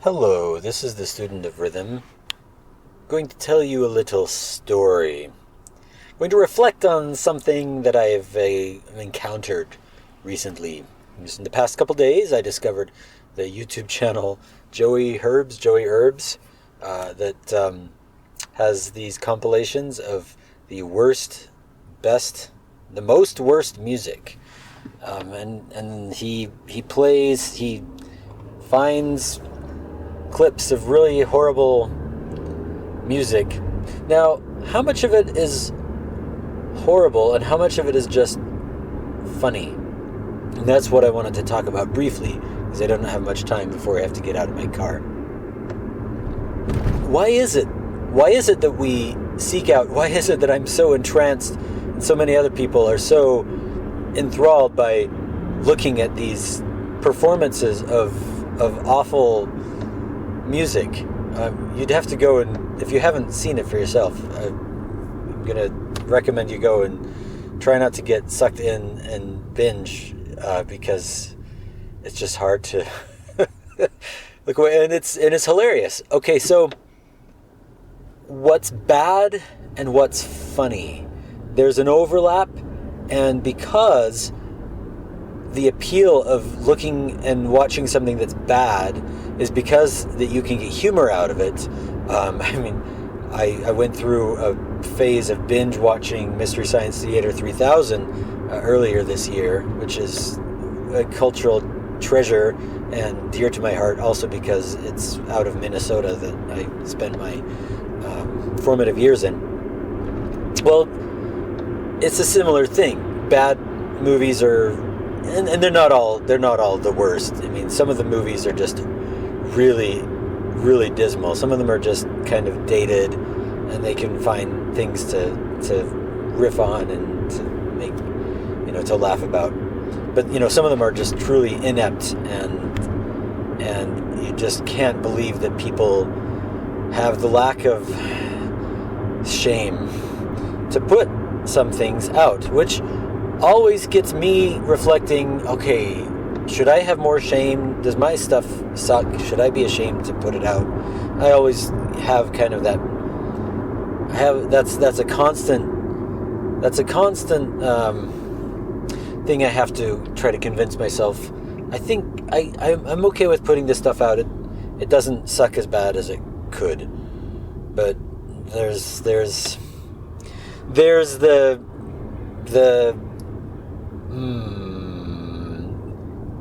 Hello, this is the student of rhythm. I'm going to tell you a little story. I'm going to reflect on something that I've encountered recently. Just in the past couple days, I discovered the YouTube channel Joey Herbs, that has these compilations of the most worst music. And he finds clips of really horrible music. Now, how much of it is horrible and how much of it is just funny? And that's what I wanted to talk about briefly, because I don't have much time before I have to get out of my car. Why is it that we seek out, why is it that I'm so entranced and so many other people are so enthralled by looking at these performances of awful music? You'd have to go, and if you haven't seen it for yourself, I'm going to recommend you go and try not to get sucked in and binge, because it's just hard to look away, and it's hilarious. Okay, so what's bad and what's funny? There's an overlap, and because the appeal of looking and watching something that's bad is because that you can get humor out of it. I went through a phase of binge-watching Mystery Science Theater 3000 earlier this year, which is a cultural treasure and dear to my heart, also because it's out of Minnesota that I spent my formative years in. Well, it's a similar thing. Bad movies are, and they're not all the worst. I mean, some of the movies are just really, really dismal. Some of them are just kind of dated, and they can find things to riff on and to make, to laugh about. But some of them are just truly inept, and you just can't believe that people have the lack of shame to put some things out, which always gets me reflecting, okay, should I have more shame? Does my stuff suck? Should I be ashamed to put it out? I always have kind of that. That's a constant thing I have to try to convince myself. I think I'm okay with putting this stuff out. It doesn't suck as bad as it could, but there's the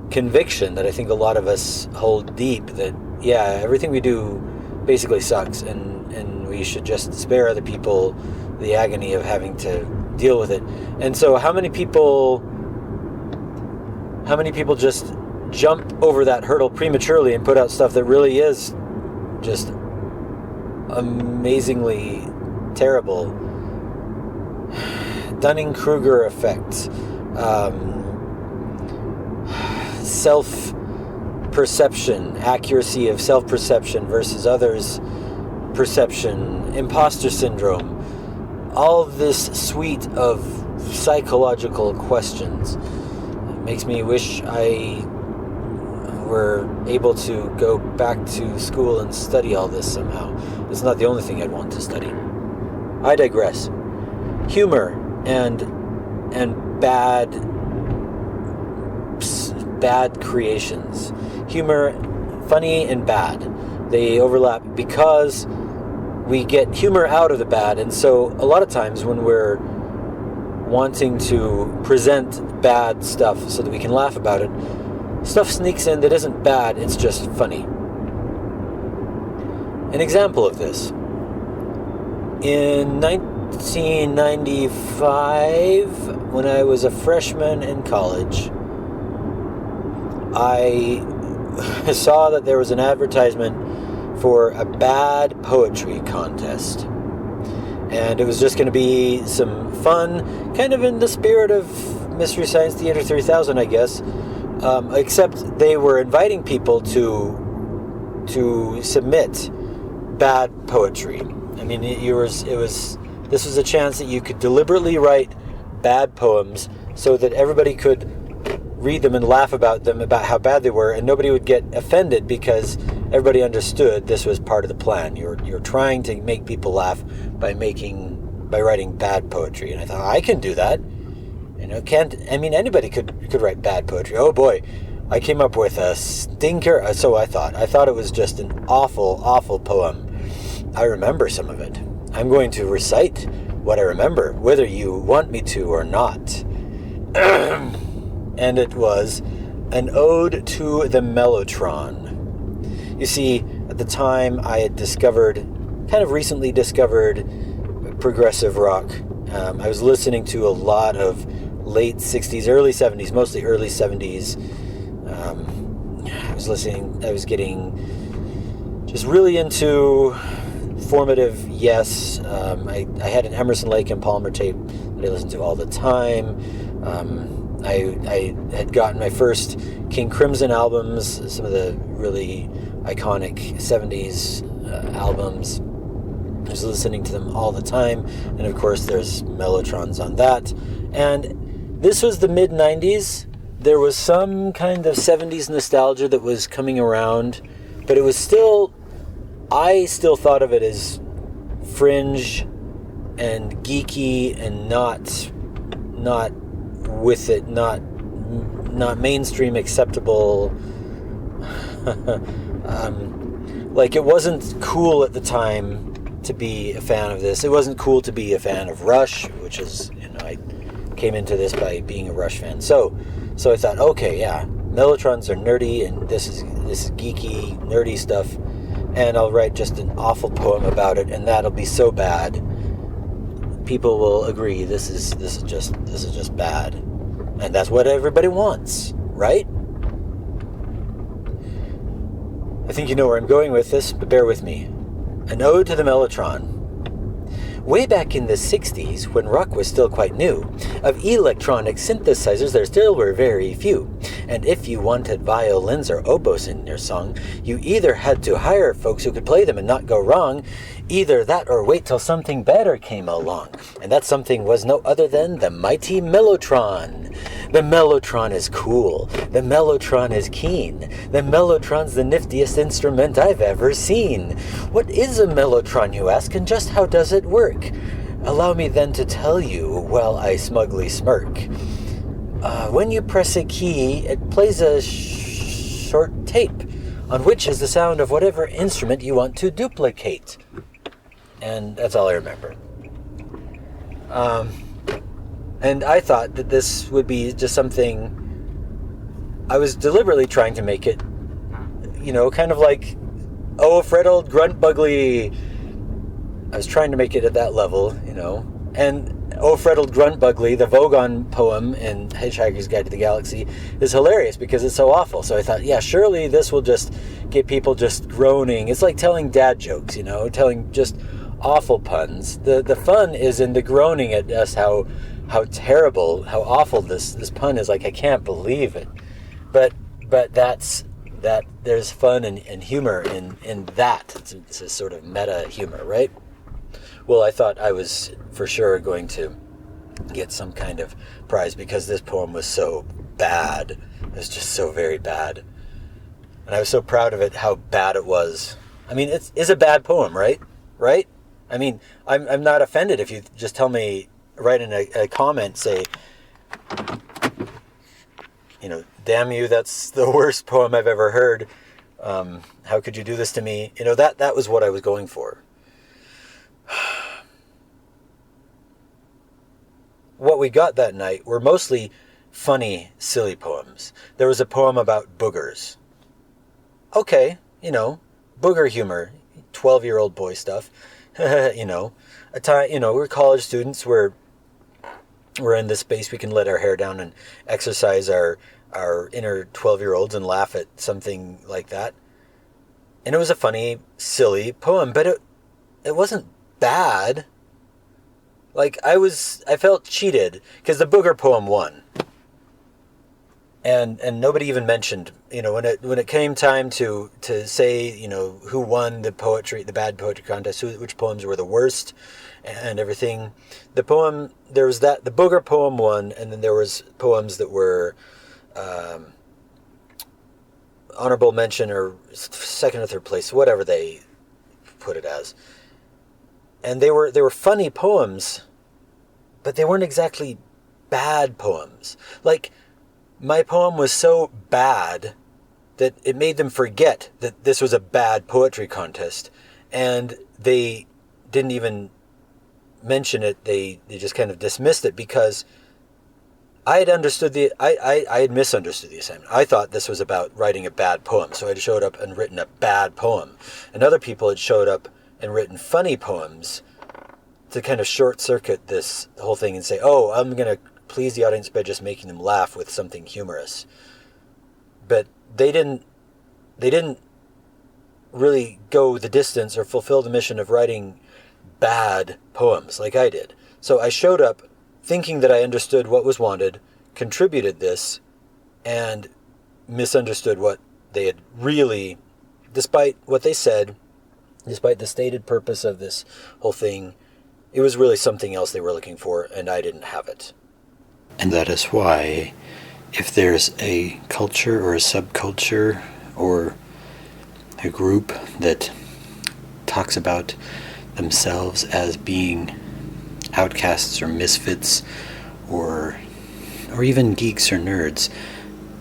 conviction that I think a lot of us hold deep that, yeah, everything we do basically sucks, and we should just spare other people the agony of having to deal with it. And so how many people just jump over that hurdle prematurely and put out stuff that really is just amazingly terrible? Dunning-Kruger effect, self-perception, accuracy of self-perception versus others' perception, imposter syndrome, all this suite of psychological questions. It makes me wish I were able to go back to school and study all this somehow. It's not the only thing I'd want to study. I digress. Humor and bad creations. Humor, funny and bad. They overlap because we get humor out of the bad, and so a lot of times when we're wanting to present bad stuff so that we can laugh about it, stuff sneaks in that isn't bad, it's just funny. An example of this. In 1995, when I was a freshman in college, I saw that there was an advertisement for a bad poetry contest. And it was just going to be some fun, kind of in the spirit of Mystery Science Theater 3000, I guess. Except they were inviting people to submit bad poetry. I mean, this was a chance that you could deliberately write bad poems so that everybody could read them and laugh about them, about how bad they were, and nobody would get offended because everybody understood this was part of the plan. You're trying to make people laugh by writing bad poetry. And I thought, I can do that. Anybody could write bad poetry. Oh boy, I came up with a stinker. So I thought it was just an awful, awful poem. I remember some of it. I'm going to recite what I remember, whether you want me to or not. And it was an ode to the mellotron. You see, at the time I had recently discovered progressive rock. I was listening to a lot of late 60s, early 70s, mostly early 70s. I was getting just really into formative Yes. I had an Emerson, Lake and Palmer tape that I listened to all the time. I had gotten my first King Crimson albums, some of the really iconic 70s albums. I was listening to them all the time, and of course there's Mellotrons on that. And this was the mid-90s. There was some kind of 70s nostalgia that was coming around, but it was I still thought of it as fringe and geeky and not with it, not mainstream acceptable. Like, it wasn't cool at the time to be a fan of this. It wasn't cool to be a fan of Rush, which is, I came into this by being a Rush fan. So I thought, okay, yeah, Mellotrons are nerdy, and this is geeky, nerdy stuff, and I'll write just an awful poem about it, and that'll be so bad. People will agree this is just bad, and that's what everybody wants, right? I think you know where I'm going with this, but bear with me. An ode to the mellotron. Way back in the 60s, when rock was still quite new, of electronic synthesizers there still were very few. And if you wanted violins or oboes in your song, you either had to hire folks who could play them and not go wrong, either that or wait till something better came along. And that something was no other than the mighty mellotron. The mellotron is cool. The mellotron is keen. The mellotron's the niftiest instrument I've ever seen. What is a mellotron, you ask, and just how does it work? Allow me then to tell you while I smugly smirk. When you press a key, it plays a short tape, on which is the sound of whatever instrument you want to duplicate. And that's all I remember. And I thought that this would be just something, I was deliberately trying to make it, kind of like, oh, Fred old grunt bugly. I was trying to make it at that level, And Oh, Fred old grunt bugly, the Vogon poem in Hitchhiker's Guide to the Galaxy, is hilarious because it's so awful. So I thought, yeah, surely this will just get people just groaning. It's like telling dad jokes, telling just awful puns. The fun is in the groaning at just how terrible, how awful this pun is. Like, I can't believe it. But there's fun and humor in that. It's a sort of meta humor, right? Well, I thought I was for sure going to get some kind of prize because this poem was so bad. It was just so very bad. And I was so proud of it, how bad it was. I mean, it's a bad poem, right? Right? I mean, I'm not offended if you just tell me, write in a comment, say, damn you, that's the worst poem I've ever heard. How could you do this to me? That was what I was going for. What we got that night were mostly funny, silly poems. There was a poem about boogers. Okay, booger humor, 12-year-old boy stuff. We're college students, we're in this space, we can let our hair down and exercise our inner 12-year-olds and laugh at something like that. And it was a funny, silly poem, but it wasn't bad. Like, I felt cheated because the booger poem won. And nobody even mentioned, when it came time to say, who won the bad poetry contest, which poems were the worst and everything. The booger poem won, and then there was poems that were honorable mention or second or third place, whatever they put it as. And they were funny poems, but they weren't exactly bad poems. Like, my poem was so bad that it made them forget that this was a bad poetry contest, and they didn't even mention it. They just kind of dismissed it because I had misunderstood the assignment. I thought this was about writing a bad poem, so I had showed up and written a bad poem. And other people had showed up and written funny poems to kind of short circuit this whole thing and say, oh, I'm going to please the audience by just making them laugh with something humorous. But they didn't really go the distance or fulfill the mission of writing bad poems like I did. So I showed up thinking that I understood what was wanted, contributed this, and misunderstood what they had really, despite what they said, despite the stated purpose of this whole thing, it was really something else they were looking for, and I didn't have it. And that is why, if there's a culture or a subculture or a group that talks about themselves as being outcasts or misfits or even geeks or nerds,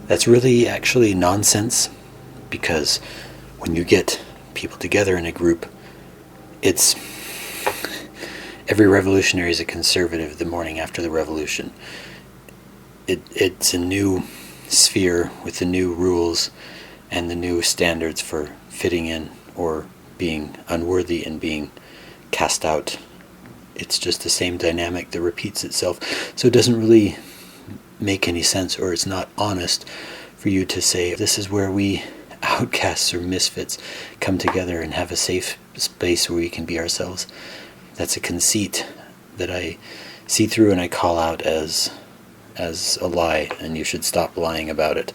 that's really actually nonsense, because when you get people together in a group, it's every revolutionary is a conservative the morning after the revolution. It's a new sphere with the new rules and the new standards for fitting in or being unworthy and being cast out. It's just the same dynamic that repeats itself. So it doesn't really make any sense, or it's not honest for you to say, this is where we outcasts or misfits come together and have a safe space where we can be ourselves. That's a conceit that I see through and I call out as a lie, and you should stop lying about it.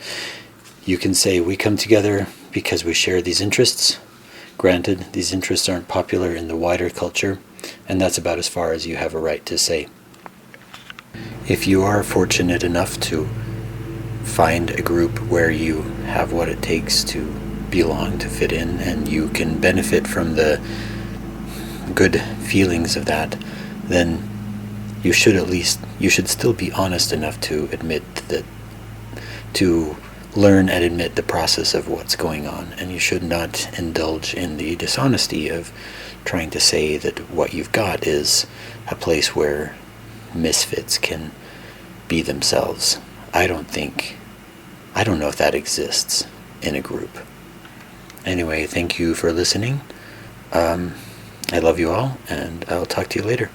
You can say we come together because we share these interests. Granted, these interests aren't popular in the wider culture, and that's about as far as you have a right to say. If you are fortunate enough to find a group where you have what it takes to belong, to fit in, and you can benefit from the good feelings of that, then you should still be honest enough to admit that, to learn and admit the process of what's going on, and you should not indulge in the dishonesty of trying to say that what you've got is a place where misfits can be themselves. I don't know if that exists in a group. Anyway, thank you for listening. I love you all, and I'll talk to you later.